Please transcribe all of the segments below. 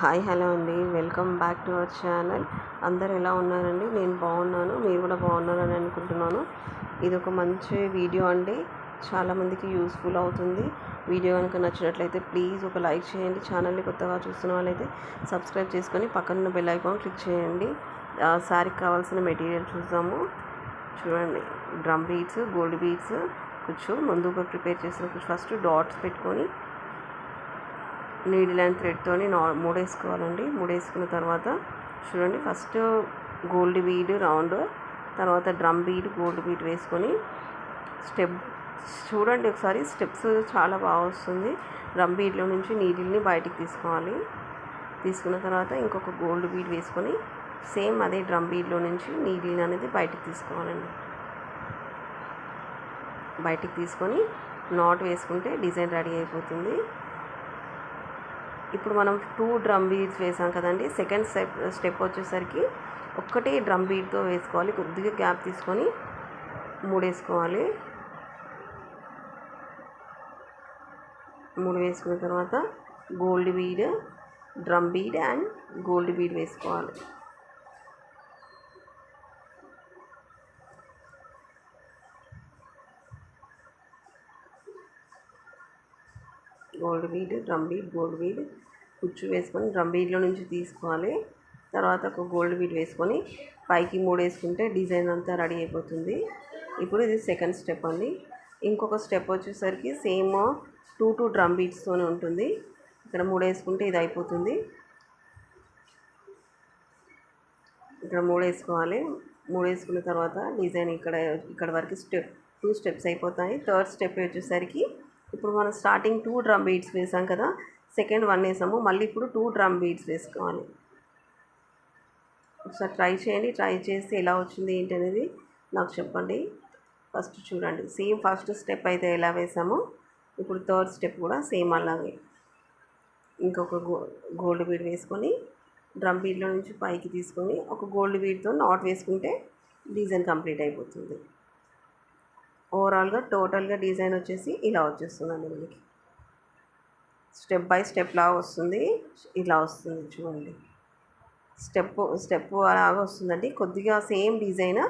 Hi hello అండి, welcome back to our channel. అందరు ఎలా ఉన్నారండి? నేను బాగున్నాను, మీరు కూడా బాగున్నారని అనుకుంటున్నాను. ఇది ఒక మంచి వీడియో అండి, చాలామందికి యూస్ఫుల్ అవుతుంది. వీడియో కనుక నచ్చినట్లయితే ప్లీజ్ ఒక లైక్ చేయండి. ఛానల్ని కొత్తగా చూస్తున్న వాళ్ళైతే సబ్స్క్రైబ్ చేసుకొని పక్కన బెల్ ఐకాన్ క్లిక్ చేయండి. శారీకి కావాల్సిన మెటీరియల్ చూద్దాము. చూడండి, డ్రమ్ బీడ్స్, గోల్డ్ బీడ్స్ కొంచెం ముందుగా ప్రిపేర్ చేసిన ఫస్ట్ డాట్స్ పెట్టుకొని నీడిల్ అండ్ థ్రెడ్తోని మూడేసుకోవాలండి. మూడేసుకున్న తర్వాత చూడండి, ఫస్ట్ గోల్డ్ బీడ్ రౌండ్, తర్వాత డ్రమ్ బీడ్, గోల్డ్ బీడ్ వేసుకొని స్టెప్ చూడండి ఒకసారి, స్టెప్స్ చాలా బాగా వస్తుంది. డ్రమ్ బీడ్లో నుంచి నీడిల్ని బయటికి తీసుకోవాలి. తీసుకున్న తర్వాత ఇంకొక గోల్డ్ బీడ్ వేసుకొని సేమ్ అదే డ్రమ్ బీడ్లో నుంచి నీడిల్ అనేది బయటికి తీసుకోవాలండి. బయటికి తీసుకొని నాట్ వేసుకుంటే డిజైన్ రెడీ అయిపోతుంది. ఇప్పుడు మనం 2 డ్రమ్ బీడ్స్ వేసాం కదండి. సెకండ్ స్టెప్ వచ్చేసరికి ఒక్కటే డ్రమ్ బీడ్తో వేసుకోవాలి. కొద్దిగా గ్యాప్ తీసుకొని 3 వేసుకోవాలి. 3 వేసుకున్న తర్వాత gold bead, drum bead and gold bead వేసుకోవాలి. Gold bead, drum bead, gold bead కుచ్చు వేసుకొని డ్రమ్ బీడ్లో నుంచి తీసుకోవాలి. తర్వాత ఒక గోల్డ్ బీడ్ వేసుకొని పైకి 3 వేసుకుంటే డిజైన్ అంతా రెడీ అయిపోతుంది. ఇప్పుడు ఇది సెకండ్ స్టెప్ అండి. ఇంకొక స్టెప్ వచ్చేసరికి సేమ్ 2 డ్రమ్ బీడ్స్తోనే ఉంటుంది. ఇక్కడ 3 వేసుకుంటే ఇది అయిపోతుంది. ఇక్కడ 3 వేసుకోవాలి. 3 వేసుకున్న తర్వాత డిజైన్ ఇక్కడ వరకు 2 స్టెప్స్ అయిపోతాయి. థర్డ్ స్టెప్ వచ్చేసరికి ఇప్పుడు మనం స్టార్టింగ్ 2 డ్రమ్ బీడ్స్ వేసాం కదా, సెకండ్ 1 వేసాము. మళ్ళీ ఇప్పుడు 2 డ్రమ్ బీడ్స్ వేసుకోవాలి. ఒకసారి ట్రై చేయండి. ట్రై చేసి ఎలా వచ్చింది ఏంటి అనేది నాకు చెప్పండి. ఫస్ట్ చూడండి, సేమ్ ఫస్ట్ స్టెప్ అయితే ఎలా వేసామో ఇప్పుడు థర్డ్ స్టెప్ కూడా సేమ్ అలాగే. ఇంకొక గోల్డ్ బీడ్ వేసుకొని డ్రమ్ బీడ్లో నుంచి పైకి తీసుకొని ఒక గోల్డ్ బీడ్తో నాట్ వేసుకుంటే డిజైన్ కంప్లీట్ అయిపోతుంది. ఓవరాల్గా టోటల్గా డిజైన్ వచ్చేసి ఇలా వచ్చేస్తుందండి. మనకి స్టెప్ బై స్టెప్ లాగా వస్తుంది. ఇలా వస్తుంది చూడండి, స్టెప్ అలాగా వస్తుందండి. కొద్దిగా సేమ్ డిజైన్,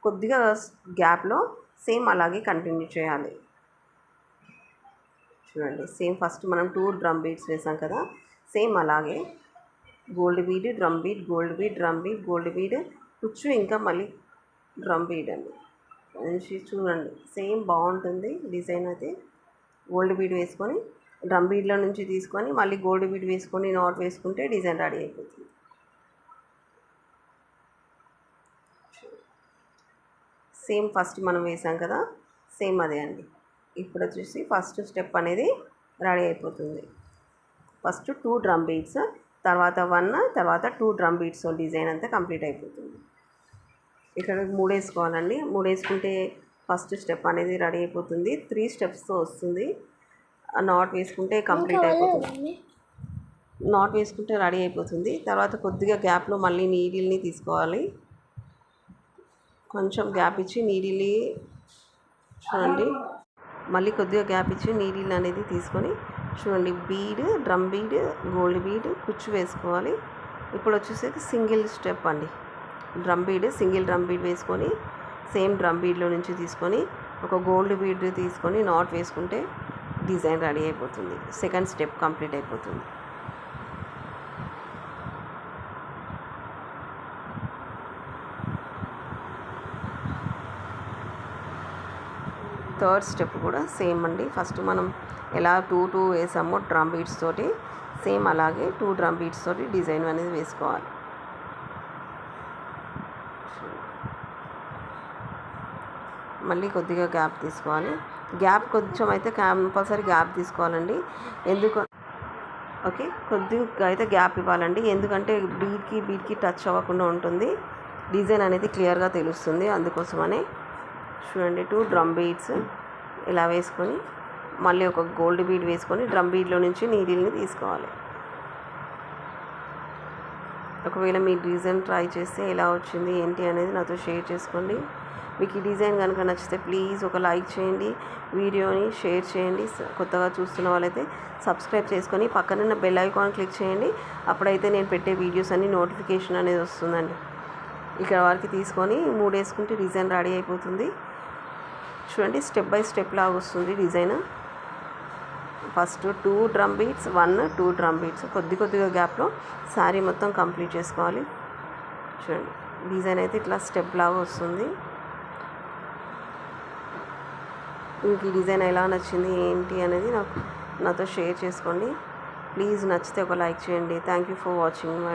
కొద్దిగా గ్యాప్లో సేమ్ అలాగే కంటిన్యూ చేయాలి. చూడండి, సేమ్ ఫస్ట్ మనం 2 డ్రమ్ బీడ్స్ వేసాం కదా, సేమ్ అలాగే gold bead, drum bead, gold bead, drum bead, gold bead కుచ్చు, ఇంకా మళ్ళీ డ్రమ్ బీడ్ అండి. చూడండి, సేమ్ బాగుంటుంది డిజైన్ అయితే. గోల్డ్ బీడ్ వేసుకొని డ్రమ్ బీడ్లో నుంచి తీసుకొని మళ్ళీ గోల్డ్ బీడ్ వేసుకొని నాట్ వేసుకుంటే డిజైన్ రెడీ అయిపోతుంది. సేమ్ ఫస్ట్ మనం వేసాం కదా, సేమ్ అదే అండి. ఇప్పుడు వచ్చేసి ఫస్ట్ స్టెప్ అనేది రెడీ అయిపోతుంది. ఫస్ట్ 2 డ్రమ్ బీడ్స్, తర్వాత 1, తర్వాత 2 డ్రమ్ బీడ్స్ డిజైన్ అంతా కంప్లీట్ అయిపోతుంది. ఇక్కడ 3 వేసుకోవాలండి. 3 వేసుకుంటే ఫస్ట్ స్టెప్ అనేది రెడీ అయిపోతుంది. 3 స్టెప్స్తో వస్తుంది. నాట్ వేసుకుంటే కంప్లీట్ అయిపోతుంది. నాట్ వేసుకుంటే రెడీ అయిపోతుంది. తర్వాత కొద్దిగా గ్యాప్లో మళ్ళీ నీడిల్ని తీసుకోవాలి. కొంచెం గ్యాప్ ఇచ్చి నీడిల్ని చూడండి, మళ్ళీ కొద్దిగా గ్యాప్ ఇచ్చి నీడిల్ అనేది తీసుకొని చూడండి, bead, drum bead, gold bead కుచ్చు వేసుకోవాలి. ఇప్పుడు వచ్చేసరికి సింగిల్ స్టెప్ అండి. Drum bead, single drum bead వేసుకొని సేమ్ డ్రమ్ బీడ్లో నుంచి తీసుకొని ఒక గోల్డ్ బీడ్ తీసుకొని నాట్ వేసుకుంటే డిజైన్ రెడీ అయిపోతుంది. సెకండ్ స్టెప్ కంప్లీట్ అయిపోతుంది. థర్డ్ స్టెప్ కూడా సేమ్ అండి. ఫస్ట్ మనం ఎలా 2 వేసామో డ్రమ్ బీడ్స్ తోటి, సేమ్ అలాగే 2 డ్రమ్ బీడ్స్ తోటి డిజైన్ అనేది వేసుకోవాలి. మళ్ళీ కొద్దిగా గ్యాప్ తీసుకోవాలి. గ్యాప్ కొంచెం అయితే కంపల్సరీ గ్యాప్ తీసుకోవాలండి. కొద్దిగా అయితే గ్యాప్ ఇవ్వాలండి. ఎందుకంటే బీడ్కి టచ్ అవ్వకుండా ఉంటుంది, డిజైన్ అనేది క్లియర్గా తెలుస్తుంది. అందుకోసమనే చూడండి, 2 డ్రమ్ బీడ్స్ ఇలా వేసుకొని మళ్ళీ ఒక గోల్డ్ బీడ్ వేసుకొని డ్రమ్ బీడ్లో నుంచి నీడిల్ని తీసుకోవాలి. ఒకవేళ మీ డిజైన్ ట్రై చేస్తే ఎలా వచ్చింది ఏంటి అనేది నాతో షేర్ చేసుకోండి. మీకు ఈ డిజైన్ కనుక నచ్చితే ప్లీజ్ ఒక లైక్ చేయండి, వీడియోని షేర్ చేయండి. కొత్తగా చూస్తున్న వాళ్ళైతే సబ్స్క్రైబ్ చేసుకొని పక్కనున్న బెల్ ఐకాన్ క్లిక్ చేయండి. అప్పుడైతే నేను పెట్టే వీడియోస్ అన్ని నోటిఫికేషన్ అనేది వస్తుందండి. ఇక్కడ వరకు తీసుకొని 3 వేసుకుంటే డిజైన్ రెడీ అయిపోతుంది. చూడండి, స్టెప్ బై స్టెప్ లాగా వస్తుంది design. First 2 drum beats, 1 2 drum beats, కొద్దిగా గ్యాప్లో శారీ మొత్తం కంప్లీట్ చేసుకోవాలి. చూడండి, డిజైన్ అయితే ఇట్లా స్టెప్ లాగా వస్తుంది. మీకు ఈ డిజైన్ ఎలా నచ్చింది ఏంటి అనేది నాతో షేర్ చేసుకోండి. ప్లీజ్ నచ్చితే ఒక లైక్ చేయండి. Thank you for watching.